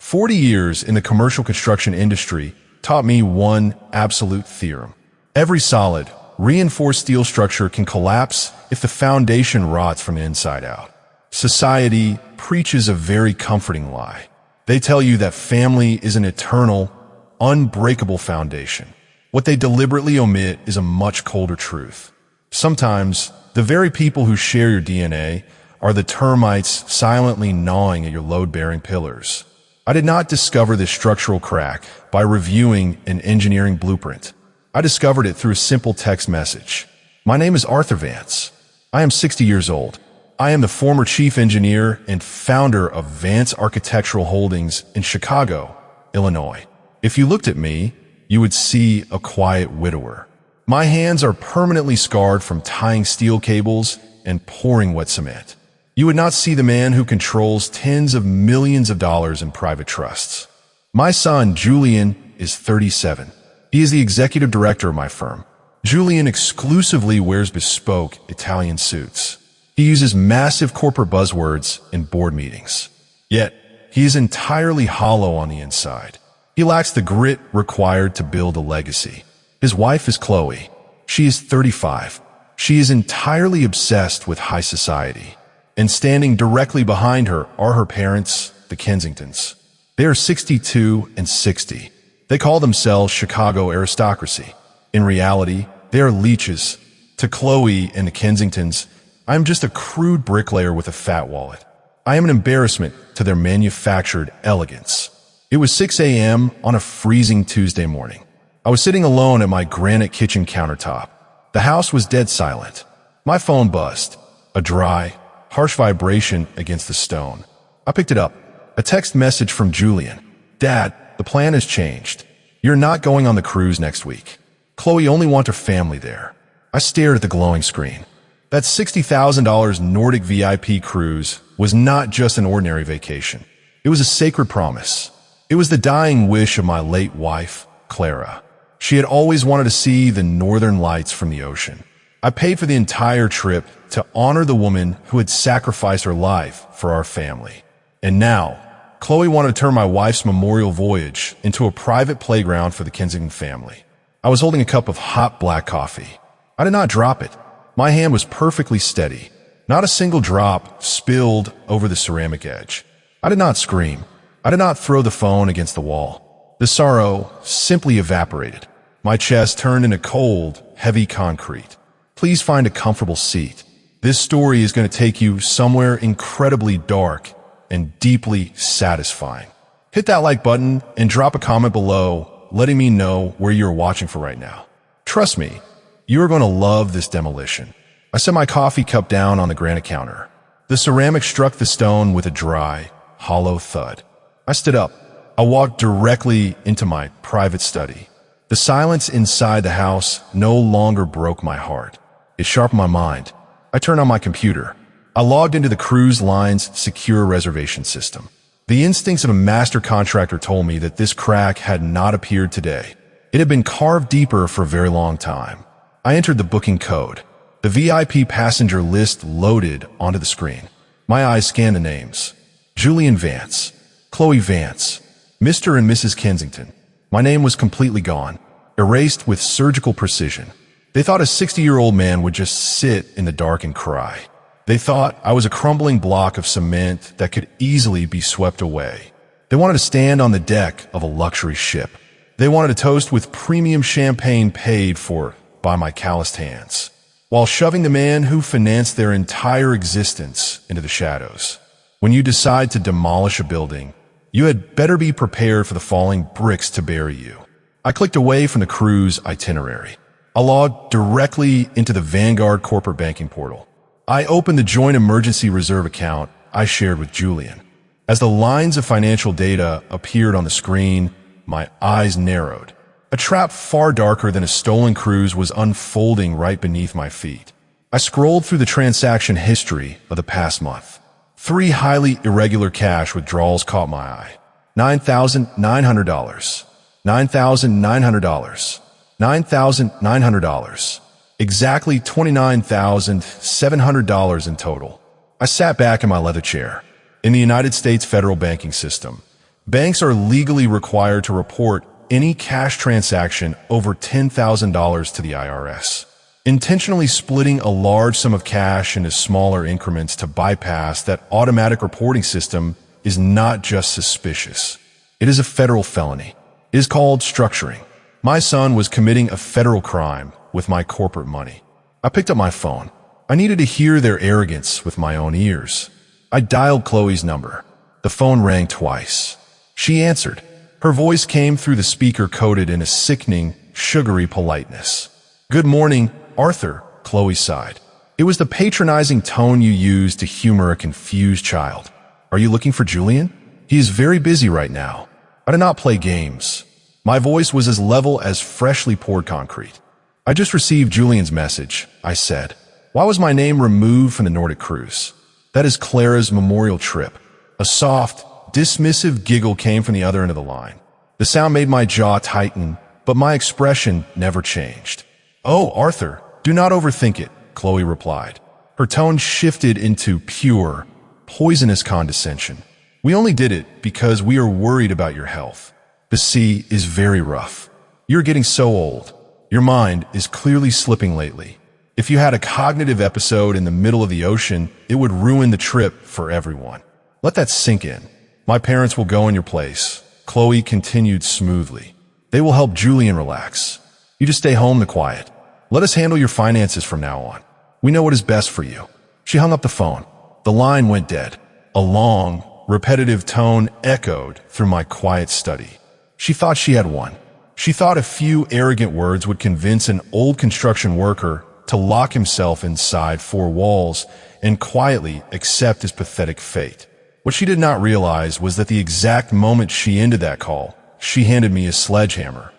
40 years in the commercial construction industry taught me one absolute theorem. Every solid, reinforced steel structure can collapse if the foundation rots from the inside out. Society preaches a very comforting lie. They tell you that family is an eternal, unbreakable foundation. What they deliberately omit is a much colder truth. Sometimes, the very people who share your DNA are the termites silently gnawing at your load-bearing pillars. I did not discover this structural crack by reviewing an engineering blueprint. I discovered it through a simple text message. My name is Arthur Vance. I am 60 years old. I am the former chief engineer and founder of Vance Architectural Holdings in Chicago, Illinois. If you looked at me, you would see a quiet widower. My hands are permanently scarred from tying steel cables and pouring wet cement. You would not see the man who controls tens of millions of dollars in private trusts. My son, Julian, is 37. He is the executive director of my firm. Julian exclusively wears bespoke Italian suits. He uses massive corporate buzzwords in board meetings. Yet, he is entirely hollow on the inside. He lacks the grit required to build a legacy. His wife is Chloe. She is 35. She is entirely obsessed with high society. And standing directly behind her are her parents, the Kensingtons. They are 62 and 60. They call themselves Chicago aristocracy. In reality, they are leeches. To Chloe and the Kensingtons, I am just a crude bricklayer with a fat wallet. I am an embarrassment to their manufactured elegance. It was 6 a.m. on a freezing Tuesday morning. I was sitting alone at my granite kitchen countertop. The house was dead silent. My phone buzzed, a dry, harsh vibration against the stone. I picked it up. A text message from Julian. Dad, the plan has changed. You're not going on the cruise next week. Chloe only wants her family there. I stared at the glowing screen. That $60,000 Nordic VIP cruise was not just an ordinary vacation. It was a sacred promise. It was the dying wish of my late wife, Clara. She had always wanted to see the northern lights from the ocean. I paid for the entire trip to honor the woman who had sacrificed her life for our family. And now, Chloe wanted to turn my wife's memorial voyage into a private playground for the Kensington family. I was holding a cup of hot black coffee. I did not drop it. My hand was perfectly steady. Not a single drop spilled over the ceramic edge. I did not scream. I did not throw the phone against the wall. The sorrow simply evaporated. My chest turned into cold, heavy concrete. Please find a comfortable seat. This story is going to take you somewhere incredibly dark and deeply satisfying. Hit that like button and drop a comment below, letting me know where you're watching from right now. Trust me, you are going to love this demolition. I set my coffee cup down on the granite counter. The ceramic struck the stone with a dry, hollow thud. I stood up. I walked directly into my private study. The silence inside the house no longer broke my heart. It sharpened my mind. I turned on my computer. I logged into the cruise line's secure reservation system. The instincts of a master contractor told me that this crack had not appeared today. It had been carved deeper for a very long time. I entered the booking code. The VIP passenger list loaded onto the screen. My eyes scanned the names. Julian Vance, Chloe Vance, Mr. and Mrs. Kensington. My name was completely gone, erased with surgical precision. They thought a 60-year-old man would just sit in the dark and cry. They thought I was a crumbling block of cement that could easily be swept away. They wanted to stand on the deck of a luxury ship. They wanted to toast with premium champagne paid for by my calloused hands, while shoving the man who financed their entire existence into the shadows. When you decide to demolish a building, you had better be prepared for the falling bricks to bury you. I clicked away from the cruise itinerary. I logged directly into the Vanguard corporate banking portal. I opened the joint emergency reserve account I shared with Julian. As the lines of financial data appeared on the screen, my eyes narrowed. A trap far darker than a stolen cruise was unfolding right beneath my feet. I scrolled through the transaction history of the past month. 3 highly irregular cash withdrawals caught my eye. $9,900, $9,900, $9,900. Exactly $29,700 in total. I sat back in my leather chair. In the United States federal banking system, Banks are legally required to report any cash transaction over $10,000 to the IRS. Intentionally splitting a large sum of cash into smaller increments to bypass that automatic reporting system is not just suspicious. It is a federal felony. It is called structuring. My son was committing a federal crime with my corporate money. I picked up my phone. I needed to hear their arrogance with my own ears. I dialed Chloe's number. The phone rang twice. She answered. Her voice came through the speaker coated in a sickening, sugary politeness. "Good morning, Arthur," Chloe sighed. It was the patronizing tone you use to humor a confused child. "Are you looking for Julian? He is very busy right now." I did not play games. My voice was as level as freshly poured concrete. "I just received Julian's message," I said. "Why was my name removed from the Nordic cruise?" "That is Clara's memorial trip." A soft, dismissive giggle came from the other end of the line. The sound made my jaw tighten, but my expression never changed. "Oh, Arthur, do not overthink it," Chloe replied. Her tone shifted into pure, poisonous condescension. "We only did it because we are worried about your health. The sea is very rough. You're getting so old. Your mind is clearly slipping lately. If you had a cognitive episode in the middle of the ocean, it would ruin the trip for everyone. Let that sink in. My parents will go in your place," Chloe continued smoothly. "They will help Julian relax. You just stay home to quiet. Let us handle your finances from now on. We know what is best for you." She hung up the phone. The line went dead. A long, repetitive tone echoed through my quiet study. She thought she had won. She thought a few arrogant words would convince an old construction worker to lock himself inside four walls and quietly accept his pathetic fate. What she did not realize was that the exact moment she ended that call, she handed me a sledgehammer.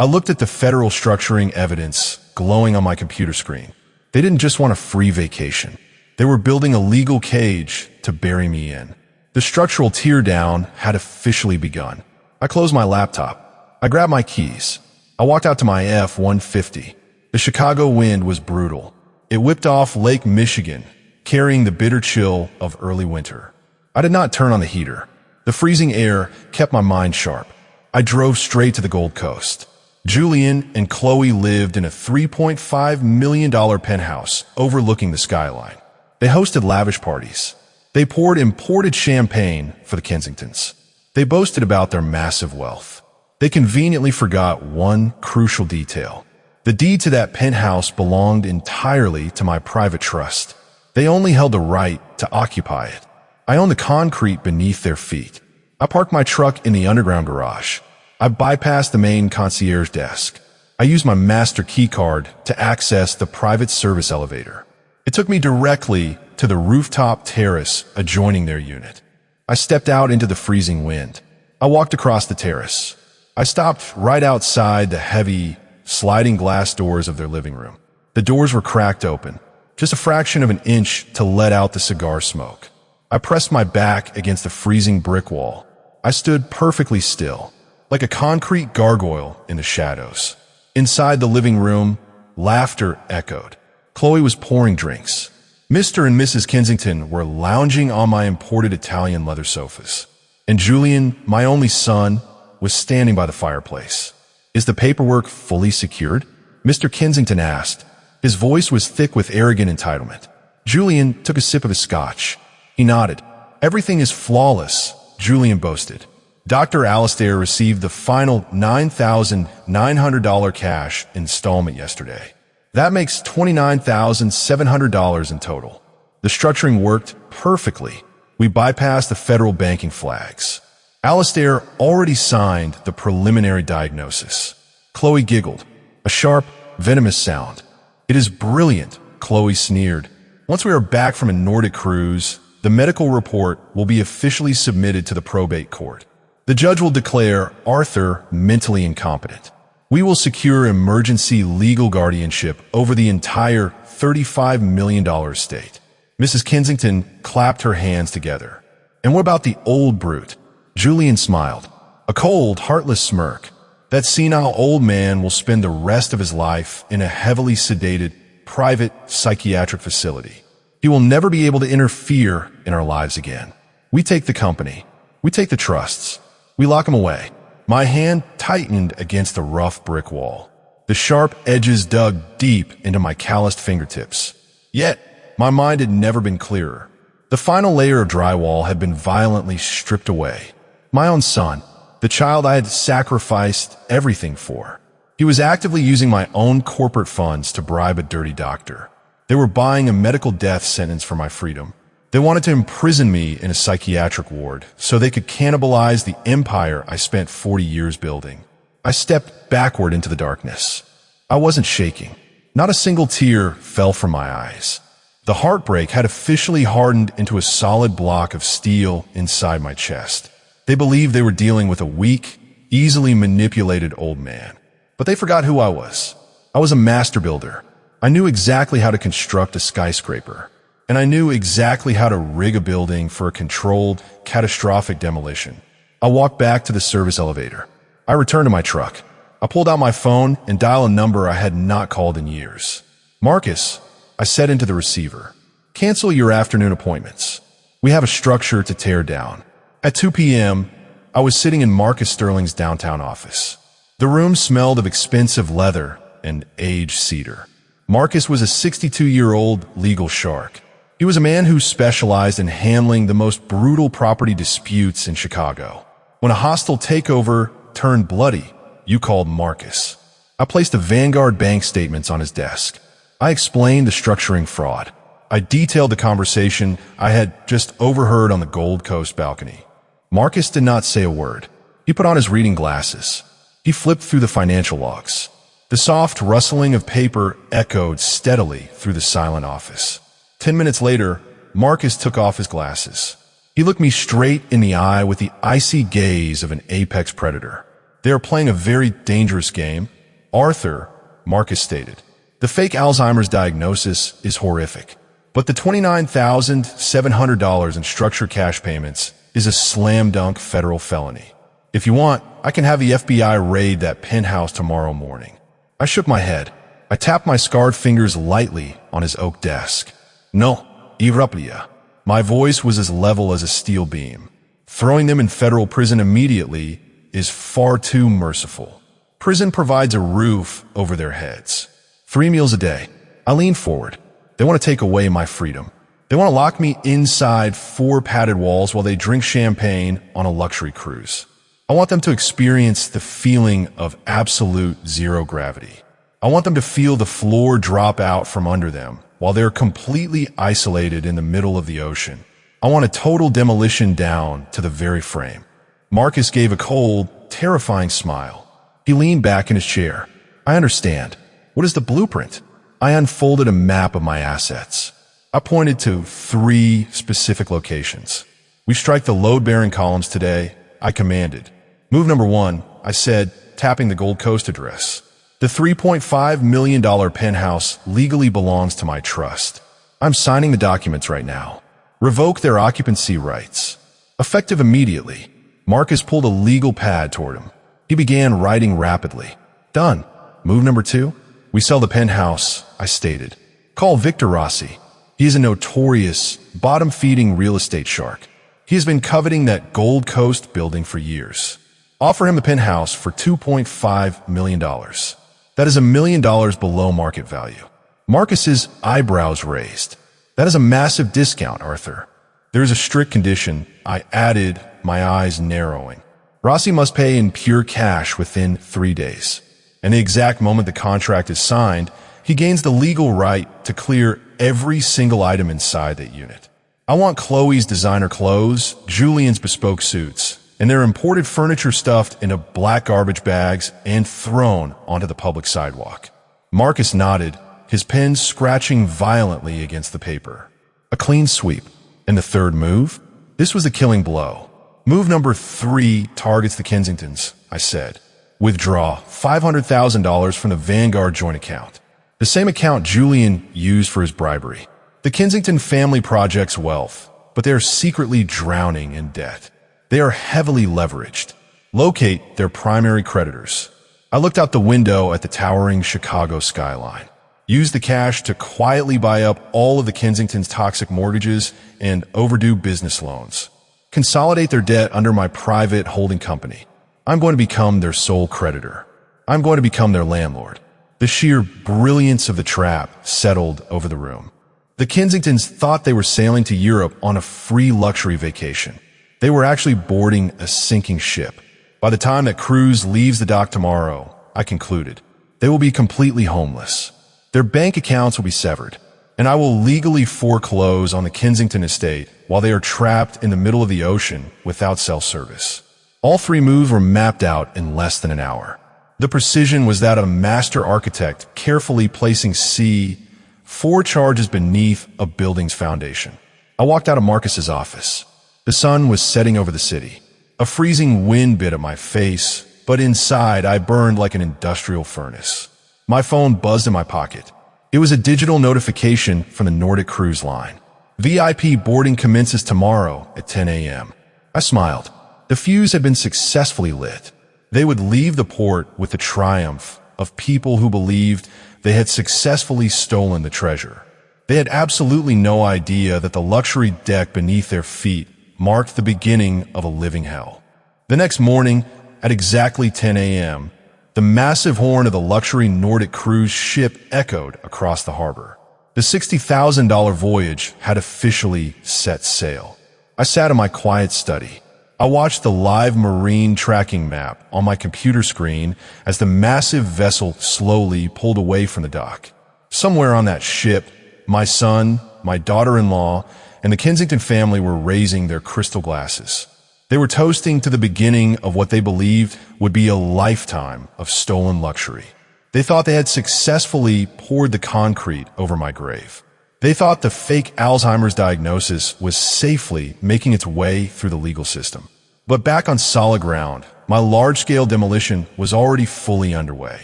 I looked at the federal structuring evidence glowing on my computer screen. They didn't just want a free vacation. They were building a legal cage to bury me in. The structural teardown had officially begun. I closed my laptop. I grabbed my keys. I walked out to my F-150. The Chicago wind was brutal. It whipped off Lake Michigan, carrying the bitter chill of early winter. I did not turn on the heater. The freezing air kept my mind sharp. I drove straight to the Gold Coast. Julian and Chloe lived in a $3.5 million penthouse overlooking the skyline. They hosted lavish parties. They poured imported champagne for the Kensingtons. They boasted about their massive wealth. They conveniently forgot one crucial detail. The deed to that penthouse belonged entirely to my private trust. They only held the right to occupy it. I owned the concrete beneath their feet. I parked my truck in the underground garage. I bypassed the main concierge desk. I used my master key card to access the private service elevator. It took me directly to the rooftop terrace adjoining their unit. I stepped out into the freezing wind. I walked across the terrace. I stopped right outside the heavy, sliding glass doors of their living room. The doors were cracked open, just a fraction of an inch to let out the cigar smoke. I pressed my back against the freezing brick wall. I stood perfectly still, like a concrete gargoyle in the shadows. Inside the living room, laughter echoed. Chloe was pouring drinks. Mr. and Mrs. Kensington were lounging on my imported Italian leather sofas. And Julian, my only son, was standing by the fireplace. "Is the paperwork fully secured?" Mr. Kensington asked. His voice was thick with arrogant entitlement. Julian took a sip of his scotch. He nodded. "Everything is flawless," Julian boasted. Dr. Alistair received the final $9,900 cash installment yesterday. That makes $29,700 in total. The structuring worked perfectly. We bypassed the federal banking flags. Alistair already signed the preliminary diagnosis. Chloe giggled, a sharp, venomous sound. "It is brilliant," Chloe sneered. "Once we are back from a Nordic cruise, the medical report will be officially submitted to the probate court. The judge will declare Arthur mentally incompetent. We will secure emergency legal guardianship over the entire $35 million estate." Mrs. Kensington clapped her hands together. "And what about the old brute?" Julian smiled. A cold, heartless smirk. "That senile old man will spend the rest of his life in a heavily sedated, private psychiatric facility. He will never be able to interfere in our lives again. We take the company. We take the trusts. We lock him away. My hand tightened against the rough brick wall. The sharp edges dug deep into my calloused fingertips. Yet, my mind had never been clearer. The final layer of drywall had been violently stripped away. My own son, the child I had sacrificed everything for. He was actively using my own corporate funds to bribe a dirty doctor. They were buying a medical death sentence for my freedom. They wanted to imprison me in a psychiatric ward so they could cannibalize the empire I spent 40 years building. I stepped backward into the darkness. I wasn't shaking. Not a single tear fell from my eyes. The heartbreak had officially hardened into a solid block of steel inside my chest. They believed they were dealing with a weak, easily manipulated old man. But they forgot who I was. I was a master builder. I knew exactly how to construct a skyscraper. And I knew exactly how to rig a building for a controlled, catastrophic demolition. I walked back to the service elevator. I returned to my truck. I pulled out my phone and dialed a number I had not called in years. "Marcus," I said into the receiver, "cancel your afternoon appointments. We have a structure to tear down." At 2 p.m., I was sitting in Marcus Sterling's downtown office. The room smelled of expensive leather and aged cedar. Marcus was a 62-year-old legal shark. He was a man who specialized in handling the most brutal property disputes in Chicago. When a hostile takeover turned bloody, you called Marcus. I placed the Vanguard bank statements on his desk. I explained the structuring fraud. I detailed the conversation I had just overheard on the Gold Coast balcony. Marcus did not say a word. He put on his reading glasses. He flipped through the financial logs. The soft rustling of paper echoed steadily through the silent office. 10 minutes later, Marcus took off his glasses. He looked me straight in the eye with the icy gaze of an apex predator. "They are playing a very dangerous game, Arthur," Marcus stated. "The fake Alzheimer's diagnosis is horrific, but the $29,700 in structured cash payments is a slam-dunk federal felony. If you want, I can have the FBI raid that penthouse tomorrow morning." I shook my head. I tapped my scarred fingers lightly on his oak desk. "No, irraplia." My voice was as level as a steel beam. "Throwing them in federal prison immediately is far too merciful. Prison provides a roof over their heads. 3 meals a day." I leaned forward. "They want to take away my freedom. They want to lock me inside 4 padded walls while they drink champagne on a luxury cruise. I want them to experience the feeling of absolute zero gravity. I want them to feel the floor drop out from under them while they're completely isolated in the middle of the ocean. I want a total demolition down to the very frame." Marcus gave a cold, terrifying smile. He leaned back in his chair. "I understand. What is the blueprint?" I unfolded a map of my assets. I pointed to 3 specific locations. "We strike the load-bearing columns today," I commanded. "Move number 1, I said, tapping the Gold Coast address. "The $3.5 million penthouse legally belongs to my trust. I'm signing the documents right now. Revoke their occupancy rights. Effective immediately." Marcus pulled a legal pad toward him. He began writing rapidly. "Done. Move number 2. We sell the penthouse," I stated. "Call Victor Rossi. He is a notorious, bottom-feeding real estate shark. He has been coveting that Gold Coast building for years. Offer him the penthouse for $2.5 million. That is $1 million below market value." Marcus's eyebrows raised. "That is a massive discount, Arthur." "There is a strict condition," I added, my eyes narrowing. "Rossi must pay in pure cash within 3 days. And the exact moment the contract is signed, he gains the legal right to clear every single item inside that unit. I want Chloe's designer clothes, Julian's bespoke suits, and their imported furniture stuffed into black garbage bags and thrown onto the public sidewalk." Marcus nodded, his pen scratching violently against the paper. "A clean sweep. And the 3rd move?" This was the killing blow. "Move number 3 targets the Kensingtons," I said. "Withdraw $500,000 from the Vanguard joint account. The same account Julian used for his bribery. The Kensington family projects wealth, but they are secretly drowning in debt. They are heavily leveraged. Locate their primary creditors." I looked out the window at the towering Chicago skyline. "Use the cash to quietly buy up all of the Kensington's toxic mortgages and overdue business loans. consolidate their debt under my private holding company. I'm going to become their sole creditor. I'm going to become their landlord. The sheer brilliance of the trap settled over the room. The Kensingtons thought they were sailing to Europe on a free luxury vacation. They were actually boarding a sinking ship. By the time that cruise leaves the dock tomorrow, I concluded, they will be completely homeless. Their bank accounts will be severed, and I will legally foreclose on the Kensington estate while they are trapped in the middle of the ocean without cell service. All three moves were mapped out in less than an hour. The precision was that of a master architect carefully placing C4 charges beneath a building's foundation. I walked out of Marcus's office. The sun was setting over the city. A freezing wind bit at my face, but inside I burned like an industrial furnace. My phone buzzed in my pocket. It was a digital notification from the Nordic Cruise Line. VIP boarding commences tomorrow at 10 a.m. I smiled. The fuse had been successfully lit. They would leave the port with the triumph of people who believed they had successfully stolen the treasure. They had absolutely no idea that the luxury deck beneath their feet marked the beginning of a living hell. The next morning, at exactly 10 a.m., the massive horn of the luxury Nordic cruise ship echoed across the harbor. The $60,000 voyage had officially set sail. I sat in my quiet study. I watched the live marine tracking map on my computer screen as the massive vessel slowly pulled away from the dock. Somewhere on that ship, my son, my daughter-in-law, and the Kensington family were raising their crystal glasses. They were toasting to the beginning of what they believed would be a lifetime of stolen luxury. They thought they had successfully poured the concrete over my grave. They thought the fake Alzheimer's diagnosis was safely making its way through the legal system. But back on solid ground, my large-scale demolition was already fully underway.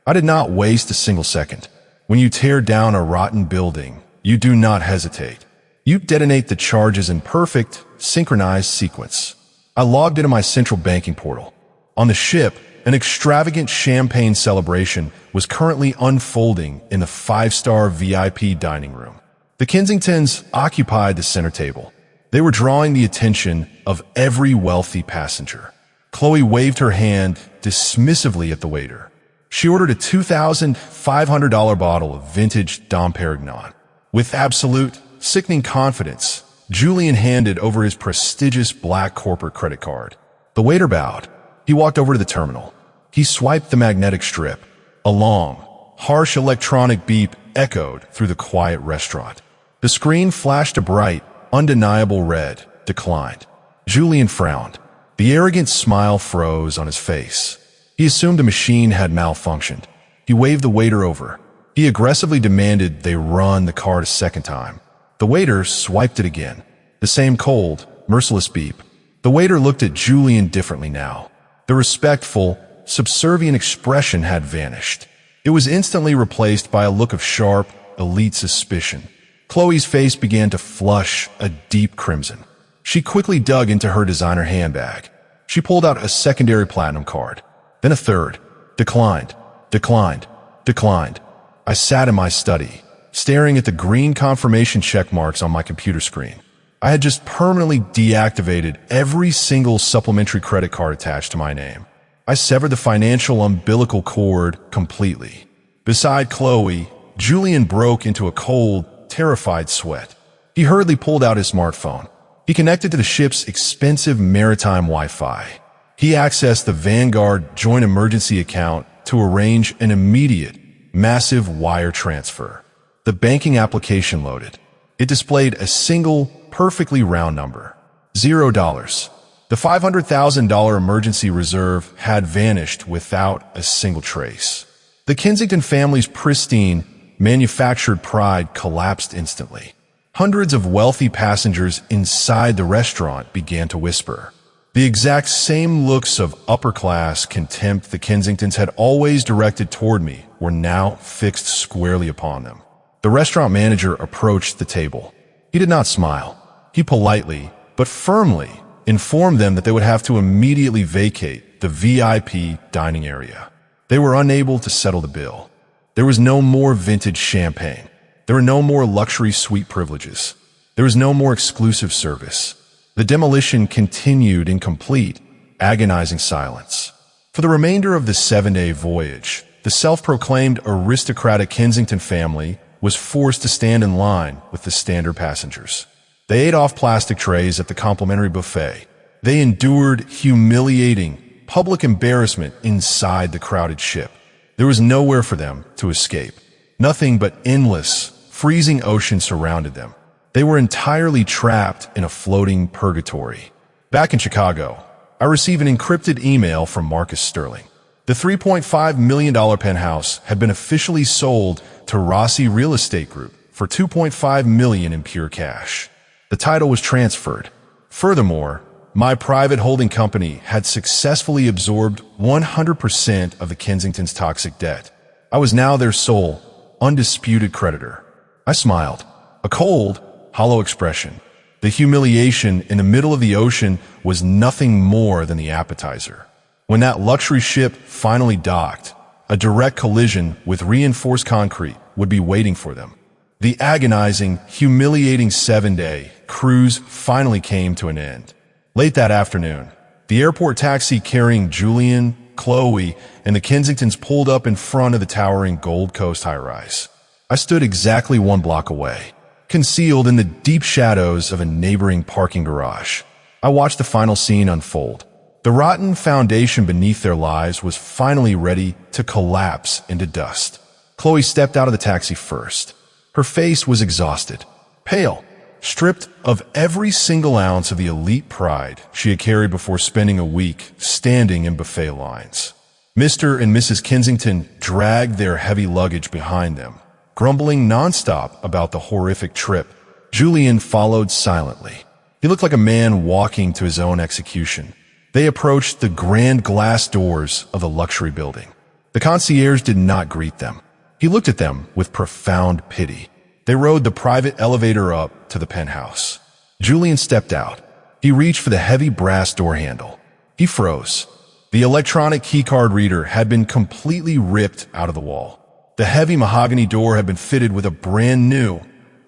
I did not waste a single second. When you tear down a rotten building, you do not hesitate. You detonate the charges in perfect, synchronized sequence. I logged into my central banking portal. On the ship, an extravagant champagne celebration was currently unfolding in the 5-star VIP dining room. The Kensingtons occupied the center table. They were drawing the attention of every wealthy passenger. Chloe waved her hand dismissively at the waiter. She ordered a $2,500 bottle of vintage Dom Perignon. With absolute, sickening confidence, Julian handed over his prestigious black corporate credit card. The waiter bowed. He walked over to the terminal. He swiped the magnetic strip. A long, harsh electronic beep echoed through the quiet restaurant. The screen flashed a bright, undeniable red, declined. Julian frowned. The arrogant smile froze on his face. He assumed the machine had malfunctioned. He waved the waiter over. He aggressively demanded they run the card a second time. The waiter swiped it again. The same cold, merciless beep. The waiter looked at Julian differently now. The respectful, subservient expression had vanished. It was instantly replaced by a look of sharp, elite suspicion. Chloe's face began to flush a deep crimson. She quickly dug into her designer handbag. She pulled out a secondary platinum card. Then a third. Declined. Declined. Declined. I sat in my study, staring at the green confirmation check marks on my computer screen. I had just permanently deactivated every single supplementary credit card attached to my name. I severed the financial umbilical cord completely. Beside Chloe, Julian broke into a cold, terrified sweat. He hurriedly pulled out his smartphone. He connected to the ship's expensive maritime Wi-Fi. He accessed the Vanguard Joint Emergency account to arrange an immediate, massive wire transfer. The banking application loaded. It displayed a single, perfectly round number. $0. The $500,000 emergency reserve had vanished without a single trace. The Kensington family's pristine, manufactured pride collapsed instantly. Hundreds of wealthy passengers inside the restaurant began to whisper. The exact same looks of upper-class contempt the Kensingtons had always directed toward me were now fixed squarely upon them. The restaurant manager approached the table. He did not smile. He politely, but firmly, informed them that they would have to immediately vacate the VIP dining area. They were unable to settle the bill. There was no more vintage champagne. There were no more luxury suite privileges. There was no more exclusive service. The demolition continued in complete, agonizing silence. For the remainder of the 7-day voyage, the self-proclaimed aristocratic Kensington family was forced to stand in line with the standard passengers. They ate off plastic trays at the complimentary buffet. They endured humiliating public embarrassment inside the crowded ship. There was nowhere for them to escape. Nothing but endless, freezing ocean surrounded them. They were entirely trapped in a floating purgatory. Back in Chicago, I received an encrypted email from Marcus Sterling. The $3.5 million penthouse had been officially sold to Rossi Real Estate Group for $2.5 million in pure cash. The title was transferred. Furthermore, my private holding company had successfully absorbed 100% of the Kensington's toxic debt. I was now their sole, undisputed creditor. I smiled. A cold, hollow expression. The humiliation in the middle of the ocean was nothing more than the appetizer. When that luxury ship finally docked, a direct collision with reinforced concrete would be waiting for them. The agonizing, humiliating 7-day cruise finally came to an end. Late that afternoon, the airport taxi carrying Julian, Chloe, and the Kensingtons pulled up in front of the towering Gold Coast high-rise. I stood exactly 1 block away, concealed in the deep shadows of a neighboring parking garage. I watched the final scene unfold. The rotten foundation beneath their lives was finally ready to collapse into dust. Chloe stepped out of the taxi first. Her face was exhausted, pale, stripped of every single ounce of the elite pride she had carried before spending a week standing in buffet lines. Mr. and Mrs. Kensington dragged their heavy luggage behind them, grumbling nonstop about the horrific trip. Julian followed silently. He looked like a man walking to his own execution. They approached the grand glass doors of the luxury building. The concierge did not greet them. He looked at them with profound pity. They rode the private elevator up to the penthouse. Julian stepped out. He reached for the heavy brass door handle. He froze. The electronic keycard reader had been completely ripped out of the wall. The heavy mahogany door had been fitted with a brand new,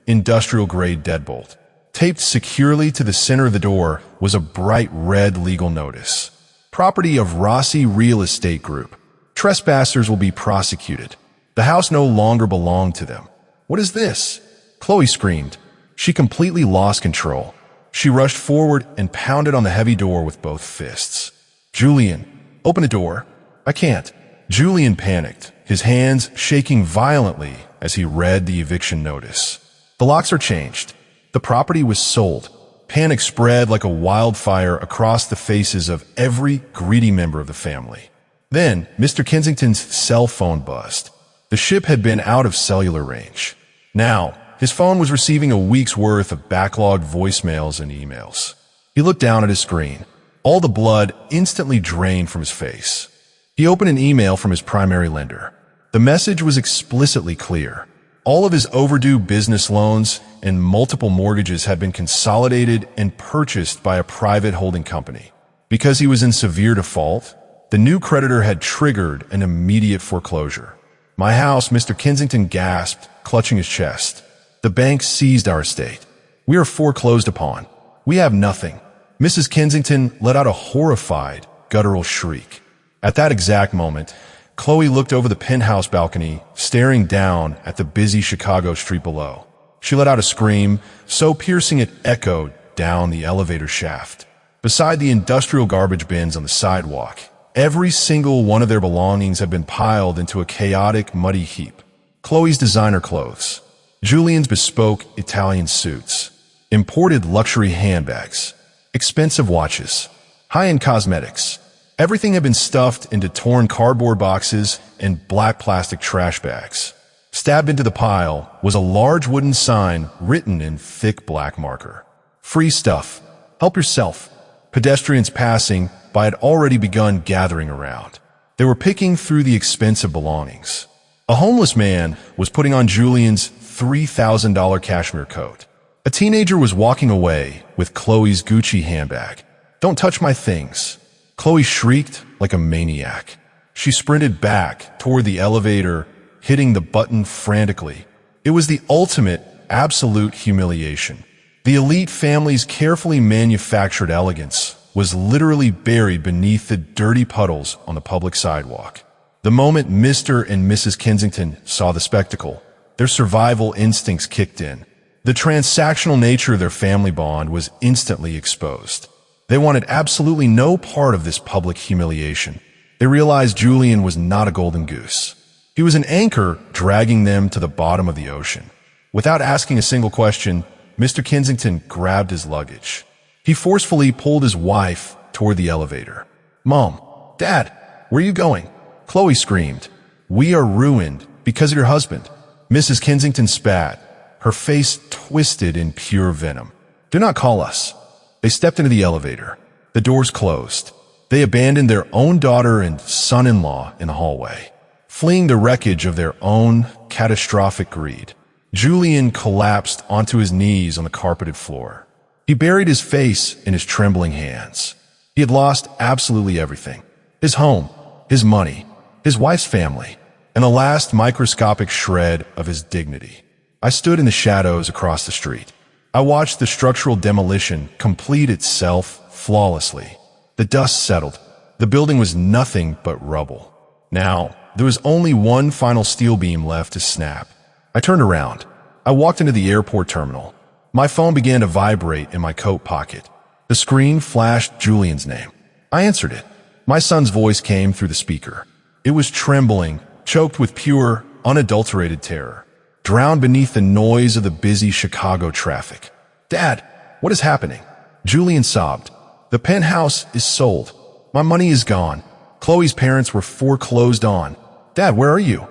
industrial-grade deadbolt. Taped securely to the center of the door was a bright red legal notice. Property of Rossi Real Estate Group. Trespassers will be prosecuted. The house no longer belonged to them. What is this? Chloe screamed. She completely lost control. She rushed forward and pounded on the heavy door with both fists. Julian, open the door. I can't. Julian panicked, his hands shaking violently as he read the eviction notice. The locks are changed. The property was sold. Panic spread like a wildfire across the faces of every greedy member of the family. Then, Mr. Kensington's cell phone buzzed. The ship had been out of cellular range. Now, his phone was receiving a week's worth of backlogged voicemails and emails. He looked down at his screen. All the blood instantly drained from his face. He opened an email from his primary lender. The message was explicitly clear. All of his overdue business loans and multiple mortgages had been consolidated and purchased by a private holding company. Because he was in severe default, the new creditor had triggered an immediate foreclosure. My house, Mr. Kensington gasped, clutching his chest. The bank seized our estate. We are foreclosed upon. We have nothing. Mrs. Kensington let out a horrified, guttural shriek. At that exact moment, Chloe looked over the penthouse balcony, staring down at the busy Chicago street below. She let out a scream, so piercing it echoed down the elevator shaft. Beside the industrial garbage bins on the sidewalk, every single one of their belongings had been piled into a chaotic, muddy heap. Chloe's designer clothes, Julian's bespoke Italian suits, imported luxury handbags, expensive watches, high-end cosmetics. Everything had been stuffed into torn cardboard boxes and black plastic trash bags. Stabbed into the pile was a large wooden sign written in thick black marker. Free stuff. Help yourself. Pedestrians passing by had already begun gathering around. They were picking through the expensive belongings. A homeless man was putting on Julian's $3,000 cashmere coat. A teenager was walking away with Chloe's Gucci handbag. Don't touch my things. Chloe shrieked like a maniac. She sprinted back toward the elevator, hitting the button frantically. It was the ultimate, absolute humiliation. The elite family's carefully manufactured elegance was literally buried beneath the dirty puddles on the public sidewalk. The moment Mr. and Mrs. Kensington saw the spectacle, their survival instincts kicked in. The transactional nature of their family bond was instantly exposed. They wanted absolutely no part of this public humiliation. They realized Julian was not a golden goose. He was an anchor dragging them to the bottom of the ocean. Without asking a single question, Mr. Kensington grabbed his luggage. He forcefully pulled his wife toward the elevator. "Mom, Dad, where are you going?" Chloe screamed. "We are ruined because of your husband." Mrs. Kensington spat, her face twisted in pure venom. "Do not call us." They stepped into the elevator. The doors closed. They abandoned their own daughter and son-in-law in the hallway, fleeing the wreckage of their own catastrophic greed. Julian collapsed onto his knees on the carpeted floor. He buried his face in his trembling hands. He had lost absolutely everything. His home, his money, his wife's family, and the last microscopic shred of his dignity. I stood in the shadows across the street. I watched the structural demolition complete itself flawlessly. The dust settled. The building was nothing but rubble. Now, there was only one final steel beam left to snap. I turned around. I walked into the airport terminal. My phone began to vibrate in my coat pocket. The screen flashed Julian's name. I answered it. My son's voice came through the speaker. It was trembling, choked with pure, unadulterated terror, drowned beneath the noise of the busy Chicago traffic. "Dad, what is happening?" Julian sobbed. "The penthouse is sold. My money is gone. Chloe's parents were foreclosed on. Dad, where are you?"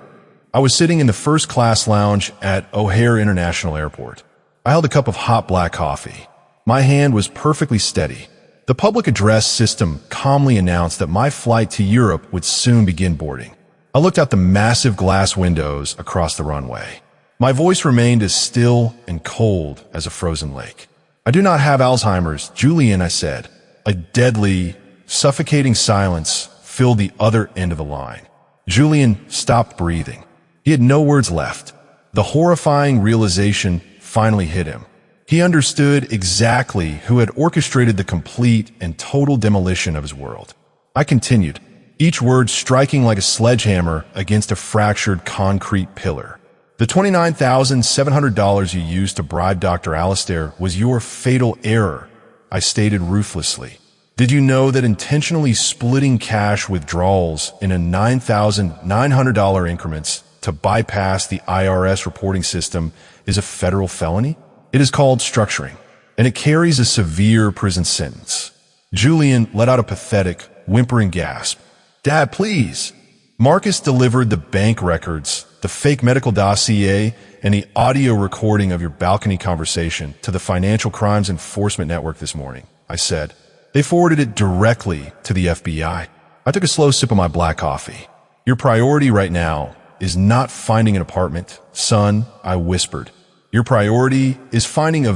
I was sitting in the first-class lounge at O'Hare International Airport. I held a cup of hot black coffee. My hand was perfectly steady. The public address system calmly announced that my flight to Europe would soon begin boarding. I looked out the massive glass windows across the runway. My voice remained as still and cold as a frozen lake. "I do not have Alzheimer's, Julian," I said. A deadly, suffocating silence filled the other end of the line. Julian stopped breathing. He had no words left. The horrifying realization finally hit him. He understood exactly who had orchestrated the complete and total demolition of his world. I continued, each word striking like a sledgehammer against a fractured concrete pillar. "The $29,700 you used to bribe Dr. Alistair was your fatal error," I stated ruthlessly. "Did you know that intentionally splitting cash withdrawals in a $9,900 increments to bypass the IRS reporting system is a federal felony? It is called structuring, and it carries a severe prison sentence." Julian let out a pathetic, whimpering gasp. "Dad, please." Marcus delivered the bank records, the fake medical dossier, and the audio recording of your balcony conversation to the Financial Crimes Enforcement Network this morning, I said. They forwarded it directly to the FBI. I took a slow sip of my black coffee. "Your priority right now is not finding an apartment, son," I whispered. "Your priority is finding a